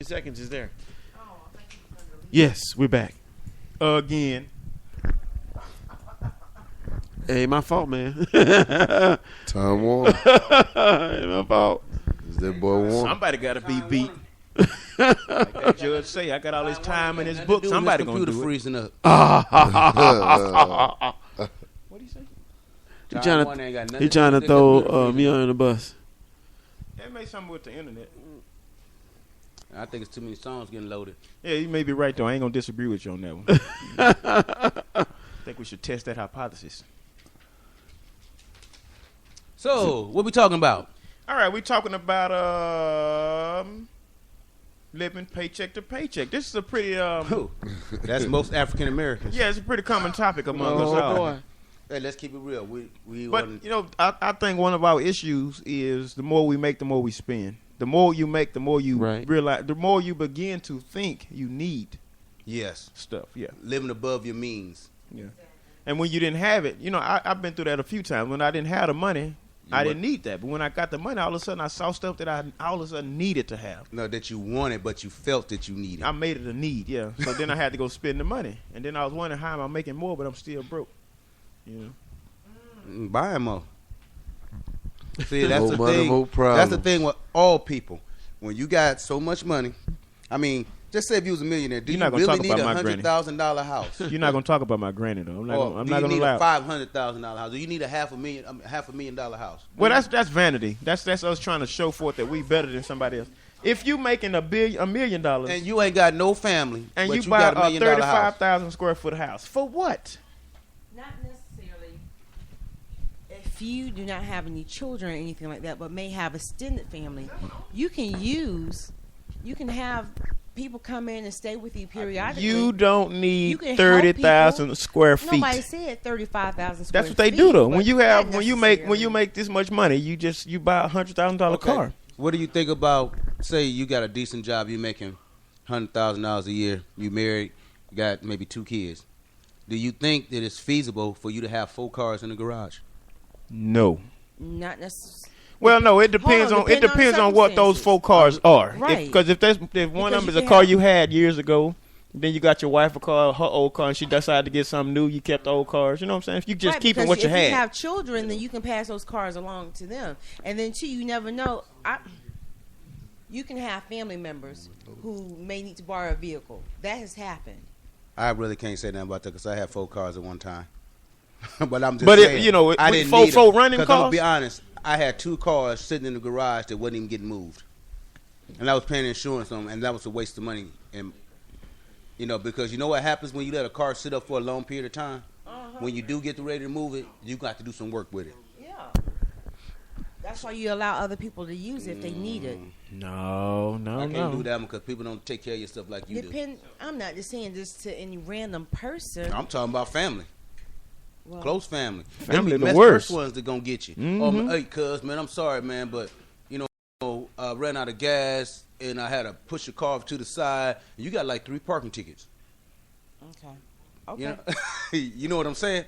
seconds is there. Yes, we're back. Again. Hey, my fault, man. Time warm. My fault. Is that boy warm? Somebody got to be beat. Like that judge say, I got all this time in this book. Somebody gonna do it. Freezing up. What do you say? He trying to throw me under the bus. That may something with the internet. I think it's too many songs getting loaded. Yeah, you may be right though. I ain't gonna disagree with you on that one. I think we should test that hypothesis. So, what we talking about? All right, we talking about living paycheck to paycheck. This is a pretty That's most African Americans. yeah, it's a pretty common topic among us all. Boy. Hey, let's keep it real. But you know, I think one of our issues is the more we make, the more we spend. The more you make, the more you realize. The more you begin to think you need. Yes. Stuff. Yeah. Living above your means. Yeah. And when you didn't have it, you know, I've been through that a few times. When I didn't have the money, I didn't need that. But when I got the money, all of a sudden I saw stuff that I all of a sudden needed to have. No, that you wanted, but you felt that you needed. I made it a need. Yeah. So then I had to go spend the money, and then I was wondering how am I making more, but I'm still broke. You know. Buy more. See, that's the money, thing. more That's the thing with all people. When you got so much money, I mean, just say if you was a millionaire, do you really need a $100,000 house? You're not gonna talk about my granny though. I'm not do gonna you need allow a $500,000 house? Do you need a $500,000 house? Well, that's vanity. That's us trying to show forth that we better than somebody else. If you making $1 million and you ain't got no family, and but you buy got a 35,000 square foot house for what? Not necessarily. If you do not have any children or anything like that, but may have extended family, you can have people come in and stay with you periodically. You don't need 30,000 square feet. Nobody said 35,000 square feet. That's what they do though. When you make this much money, you buy $100,000 car. What do you think about? Say you got a decent job, you making $100,000 a year. You married, got maybe 2 kids. Do you think that it's feasible for you to have 4 cars in the garage? No. Not necessarily. Well, no, it depends on what those 4 cars are. Right. Because if one of them is a car you had years ago, then you got your wife a car, her old car, and she decided to get something new, you kept the old cars. You know what I'm saying? If you just keep what you had. If you have children, then you can pass those cars along to them. And then, too, you never know. You can have family members who may need to borrow a vehicle. That has happened. I really can't say nothing about that because I had 4 cars at one time. But I'm just saying. I didn't need 4 running cars? I'll be honest. I had 2 cars sitting in the garage that wasn't even getting moved. And I was paying insurance on them, and that was a waste of money. And, because you know what happens when you let a car sit up for a long period of time? When you do get ready to move it, you got to do some work with it. Yeah. That's why you allow other people to use it if they need it. No. I can't do that because people don't take care of your stuff like you do. I'm not just saying this to any random person. I'm talking about family. Well, close family. Family the worst. First ones that gonna get you. Mm-hmm. Hey, cuz, man, I'm sorry, man, but, I ran out of gas and I had to push a car to the side. And you got like 3 parking tickets. Okay. You know what I'm saying?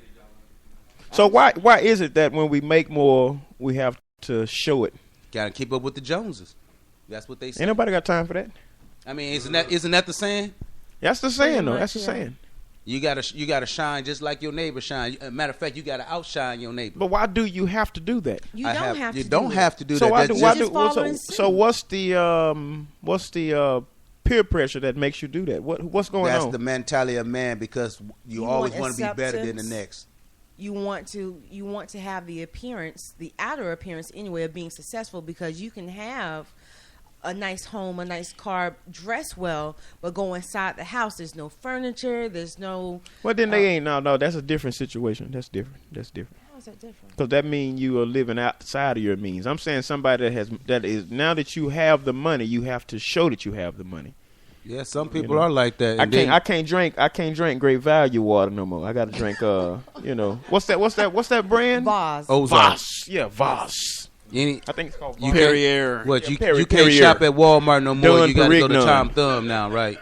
So why is it that when we make more, we have to show it? Got to keep up with the Joneses. That's what they say. Ain't nobody got time for that. I mean, isn't that the saying? That's the saying, though. That's the saying. You gotta shine just like your neighbor shine. Matter of fact, you gotta outshine your neighbor. But why do you have to do that? You don't have to do that. So what's the peer pressure that makes you do that? What's going on? That's the mentality of man because you always want to be better than the next. You want to have the appearance, the outer appearance anyway, of being successful because you can have a nice home, a nice car, dress well, but go inside the house. There's no furniture. There's no. Well, then they ain't. No. That's a different situation. That's different. How is that different? Because that means you are living outside of your means. I'm saying somebody that is now that you have the money, you have to show that you have the money. Yeah, some people are like that. I can't drink Great Value water no more. I got to drink. What's that brand? Voss. Voss. Yeah, Voss. I think it's called Perrier. What you can't shop at Walmart no more. You got to go to Tom Thumb now, right?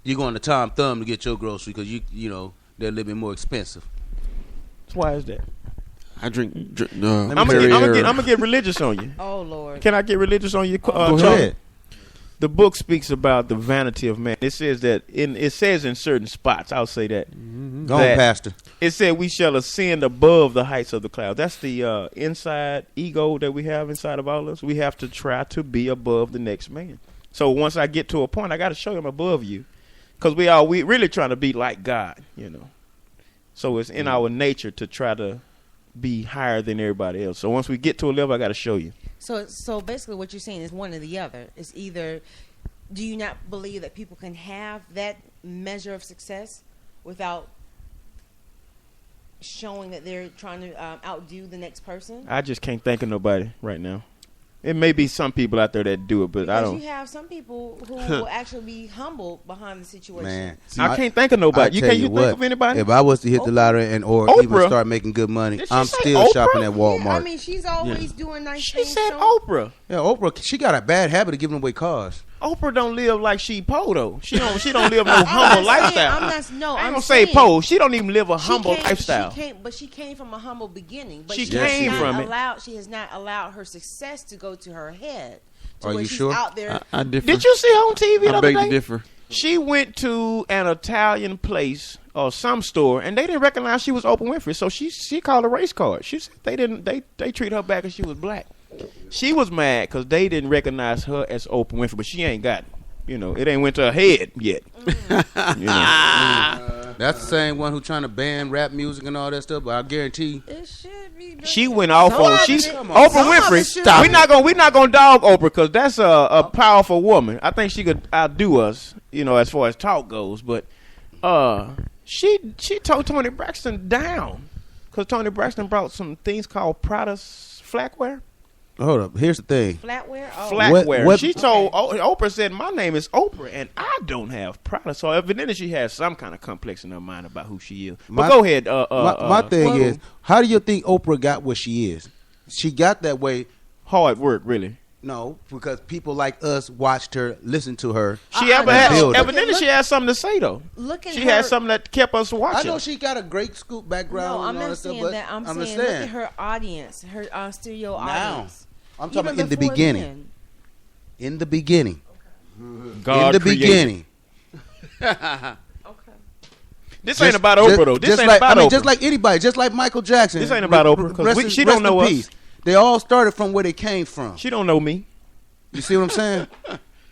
You're going to Tom Thumb to get your grocery because they're a little bit more expensive. Why is that? I drink. I'm gonna get religious on you. Oh Lord! Can I get religious on you? Go ahead. The book speaks about the vanity of man. It says that it says in certain spots. I'll say that. Go on, Pastor. It said we shall ascend above the heights of the clouds. That's the inside ego that we have inside of all of us. We have to try to be above the next man. So once I get to a point, I got to show him above you, because we really trying to be like God, you know. So it's in our nature to try to be higher than everybody else. So once we get to a level, I got to show you. So basically what you're saying is one or the other. It's either, do you not believe that people can have that measure of success without showing that they're trying to outdo the next person? I just can't think of nobody right now. It may be some people out there that do it, but I don't. Because you have some people who will actually be humble behind the situation. Man, see, I can't think of nobody. Can't think of anybody? If I was to hit the lottery or Oprah. even start making good money, I'm still Oprah? shopping at Walmart. Yeah, I mean, she's always doing nice She things. said so- Oprah. Yeah, Oprah, she got a bad habit of giving away cars. Oprah don't live like she po though. She don't live no humble lifestyle. I ain't gonna say po. She don't even live a humble came, lifestyle. But she came from a humble beginning. But She has came not from it. She has not allowed her success to go to her head. To Are where you she's sure? Out there. I differ. Did you see her on TV the I other beg to day? differ. She went to an Italian place or some store, and they didn't recognize she was Oprah Winfrey. So she called a race card. She said they treat her back as she was black. She was mad because they didn't recognize her as Oprah Winfrey, but she ain't got it. You know, it ain't went to her head yet. You know. That's the same one who trying to ban rap music and all that stuff. But I guarantee, It should be. She went off Some on of she's it- Oprah some of it Winfrey. should We're be. not gonna dog Oprah because that's a powerful woman. I think she could outdo us, you know, as far as talk goes. But she told Tony Braxton down because Tony Braxton brought some things called Prada flackware. hold up. Here's the thing. Flatware. Oh. Flatware. What- She told Oprah said, "My name is Oprah, and I don't have Prada." So evidently, she has some kind of complex in her mind about who she is. But go ahead. My thing is, how do you think Oprah got what she is? She got that way. Hard work, really. No, because people like us watched her, listened to her. She evidently she had something to say though. Look at She her. had something that kept us I watching. know she got a great scoop background. No, I'm and all not that stuff, saying but that. I'm saying just look at her audience, her stereo audience. I'm talking Even about in the before beginning. then. In the beginning. God in the created. beginning. Okay. This ain't about Oprah though. This ain't about Oprah. Just like anybody, just like Michael Jackson. This ain't about Oprah, 'cause she don't know us. They all started from where they came from. She don't know me. You see what I'm saying?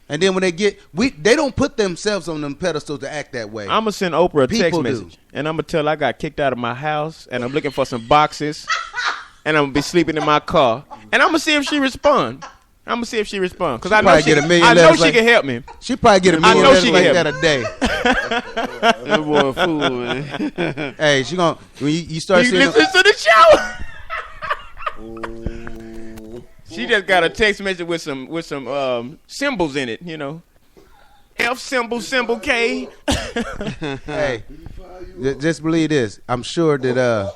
And then when they they don't put themselves on them pedestals to act that way. I'm gonna send Oprah a text People do. message, and I'm gonna tell her I got kicked out of my house, and I'm looking for some boxes, and I'm gonna be sleeping in my car, and I'm gonna see if she respond. Because I know probably she, get a million I know letters she like- can help me. She probably get a I million know letters she like can that help a day. That boy a fool, man. Hey, she gonna when you start You seeing listen to the show. She just got a text message with some symbols in it, you know. F symbol K. hey, just believe this. I'm sure that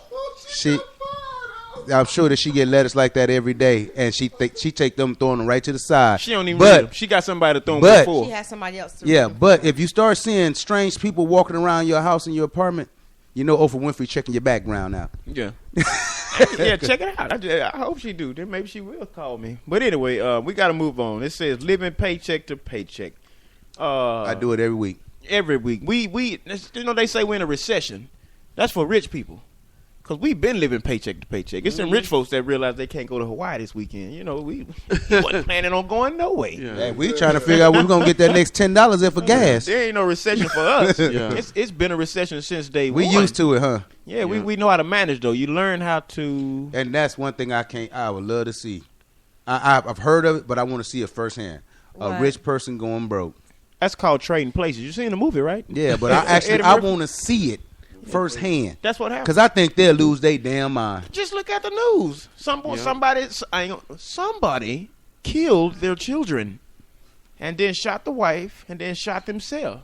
she get letters like that every day, and she take them, throwing them right to the side. She don't even read them. She got somebody to throw them but- before. She has somebody else to Yeah, read. but if you start seeing strange people walking around your house and your apartment, you know Oprah Winfrey checking your background out. Yeah. Yeah, check it out. I hope she do. Then maybe she will call me. But anyway, we got to move on. It says living paycheck to paycheck. I do it every week. Every week. We you know, they say we're in a recession. That's for rich people. Because we've been living paycheck to paycheck. It's some rich folks that realize they can't go to Hawaii this weekend. You know, we wasn't planning on going no way. Yeah. Hey, we trying to figure out where we're going to get that next $10 in for gas. There ain't no recession for us. Yeah. It's been a recession since day We one. used to it, huh? Yeah, we know how to manage, though. You learn how to... And that's one thing I would love to see. I've heard of it, but I want to see it firsthand. A What? rich person going broke. That's called trading places. You seen the movie, right? Yeah, but Eddie I Murphy? want to see it firsthand. That's what happened. Because I think they'll lose their damn mind. Just look at the news. Somebody killed their children, and then shot the wife, and then shot themselves.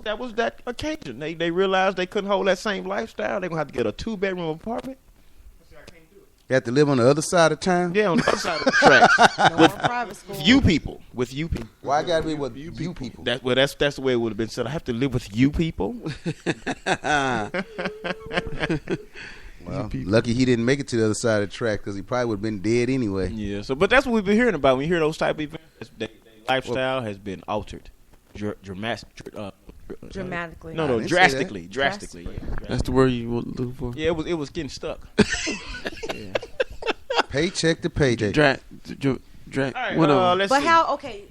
That was that occasion. They realized they couldn't hold that same lifestyle. They're gonna have to get a 2-bedroom apartment. You have to live on the other side of town. Yeah, on the other side of the tracks. No more private school. With you people. Why I gotta be with you people? That's the way it would have been said. I have to live with you people. Well, lucky he didn't make it to the other side of the track because he probably would have been dead anyway. Yeah. So, but that's what we've been hearing about. When you hear those type of events, they lifestyle has been altered, Dramatically. No, didn't say that. drastically. Yeah, That's the word you were looking for. yeah, it was getting stuck. Yeah. Paycheck to paycheck. Drag. All right, Whatever. let's But see. how? Okay.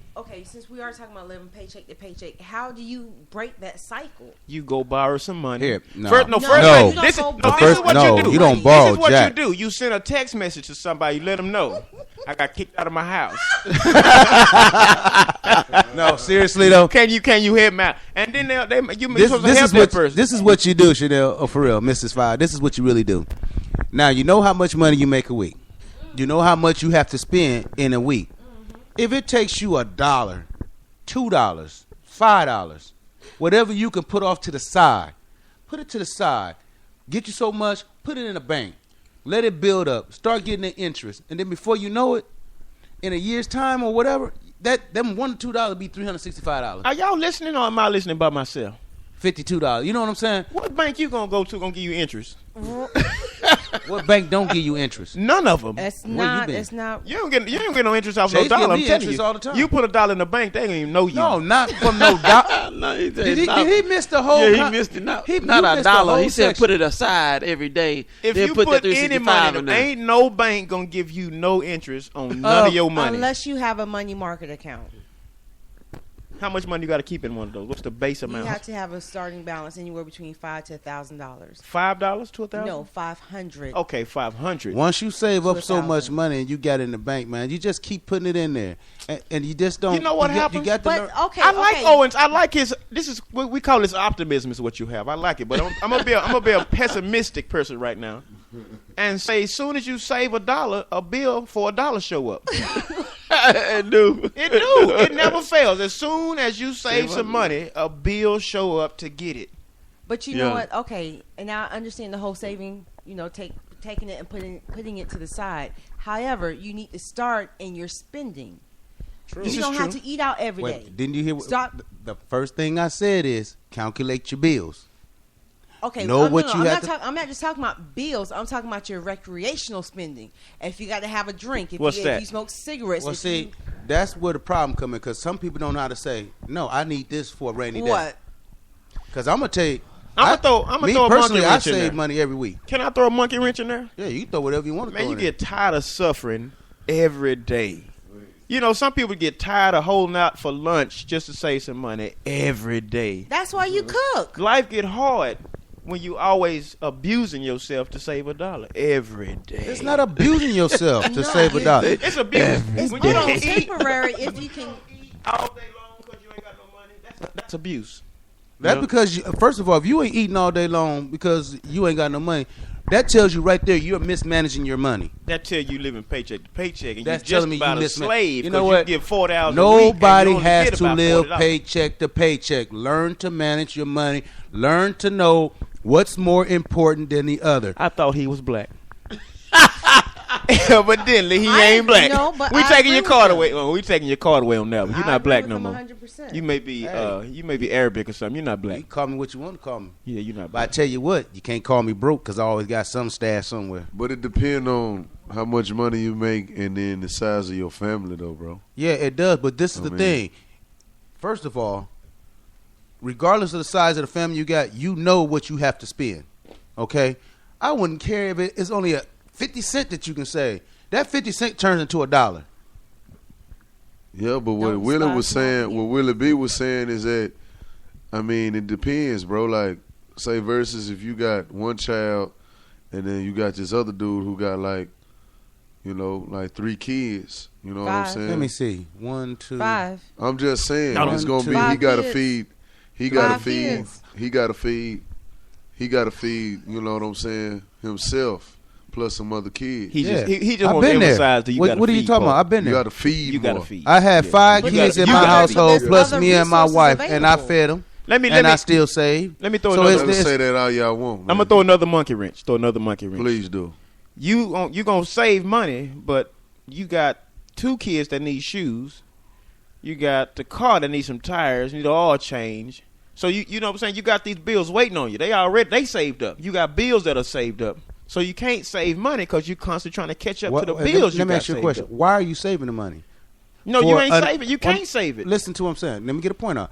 Since we are talking about living paycheck to paycheck, how do you break that cycle? You go borrow some money. Here, no. First, No, No. you don't This is go no, borrow this is what no, you do. you don't borrow This is what jack. you do. You send a text message to somebody. You let them know I got kicked out of my house. No, seriously though. Can you help me out? And then you This, supposed to this help is that what person. this is what you do, Chanel. Oh, for real, Mrs. Five. This is what you really do. Now you know how much money you make a week. You know how much you have to spend in a week. If it takes you $1, $2, $5, whatever you can put off to the side, put it to the side. Get you so much, put it in a bank. Let it build up. Start getting the interest, and then before you know it, in a year's time or whatever, them $1 to $2 be $365. Are y'all listening or am I listening by myself? $52. You know what I'm saying? What bank you gonna go to gonna give you interest? What bank don't give you interest? None of them. It's Where you not. been? It's not. You don't get no interest off Chase no dollar. give I'm me telling interest you. all the time. You put $1 in the bank, they don't even know you. No, not from no dollar. No, he said Did not- he miss the whole? Yeah, he missed it. Not you not missed a the dollar. whole He said section. put it aside every day. If then you put put that any 365 money, in there there. ain't no bank gonna give you no interest on none of your money. Unless you have a money market account. How much money you got to keep in one of those? What's the base You amount? have to have a starting balance anywhere between $500 to $1,000. $5 to $1,000? No, $500. Okay, $500. Once you save up To so much 1,000. money and you got it in the bank, man, you just keep putting it in there, and you just don't. You know what happens? You got to learn. But okay, I like okay. Owens. I like his. This is what we call this optimism. Is what you have. I like it, but I'm gonna be a pessimistic person right now, and say as soon as you save $1, a bill for $1 show up. It do. It do. It never fails. As soon as you save some money, a bill show up to get it. But you Yeah. know what? Okay, and I understand the whole saving. You know, taking it and putting it to the side. However, you need to start in your spending. This You is don't have true. to eat out every day. Wait, didn't you hear? What, Stop. The first thing I said is calculate your bills. Okay, Know what you I'm have not I'm not just talking about bills. I'm talking about your recreational spending. If you got to have a drink, if What's that? you smoke cigarettes, Well, if see, you, that's where the problem comes in because some people don't know how to say, no, I need this for a rainy day. what? Because I'm gonna tell you, I'm gonna me throw a monkey personally, I wrench in save there. money every week. Can I throw a monkey wrench in there? Yeah, you can throw whatever you want to Man, throw you in get tired of suffering every day. You know, some people get tired of holding out for lunch just to save some money every day. That's why you cook. Life get hard when you always abusing yourself to save $1 every day. It's not abusing yourself to No, save it- $1. It's abuse. It's When you don't only eat temporary if you can. all day long because you ain't got no money, that's abuse. That's Yeah. because, first of all, if you ain't eating all day long because you ain't got no money, that tells you right there you're mismanaging your money. That tell you living paycheck to paycheck, and That's you're just telling me about you a slave. You know 'cause what? You give $40 a week, Nobody and you only has get to about live $40. paycheck to paycheck. Learn to manage your money. Learn to know what's more important than the other. I thought he was black. Evidently, he I- ain't black. no, but we I taking agree your with card you. away. Well, we taking your card away on that one. You're I not agree black with no him more. 100%. You may be Arabic or something. You're not You black. can call me what you want to call me. Yeah, you're not But I black. tell you what, you can't call me broke because I always got some stash somewhere. But it depends on how much money you make and then the size of your family, though, bro. Yeah, it does. But this is the thing. First of all, regardless of the size of the family you got, you know what you have to spend. Okay? I wouldn't care if it's only a 50 cent that you can save. That 50 cent turns into $1. Yeah, but what Don't Willie start was saying, smoking. what Willie B was saying is that, I mean, it depends, bro. Like, say versus if you got one child and then you got this other dude who got like, you know, like 3 kids. You know what I'm Five. saying? Let me see. 1, 2. 5. I'm just saying, No, it's gonna be. Five He gotta kids. feed. He gotta 5 feed. kids. He gotta feed. He gotta feed. You know what I'm saying? Himself plus some other kids. He Yeah. just he just I've want to been there. emphasize that you What, gotta what are you feed talking about? part. I've been You there. gotta feed. You gotta more. feed. I had Yeah. 5 But kids you in gotta- my you gotta- household, there's plus other me and my resources wife, and I available. fed them, Let me and I still saved. let me throw So another. it's- Let it's- say that all y'all want. I'm Man. gonna throw another monkey wrench. Please do. You gonna save money, but you got 2 kids that need shoes. You got the car that needs some tires. You need an oil change. So you know what I'm saying? You got these bills waiting on you. They saved up. You got bills that are saved up. So you can't save money because you're constantly trying to catch up to the bills you Let me got ask you a saved question. up. Why are you saving the money? No, For you ain't an- save it. You can't save it. Listen to what I'm saying. Let me get a point out.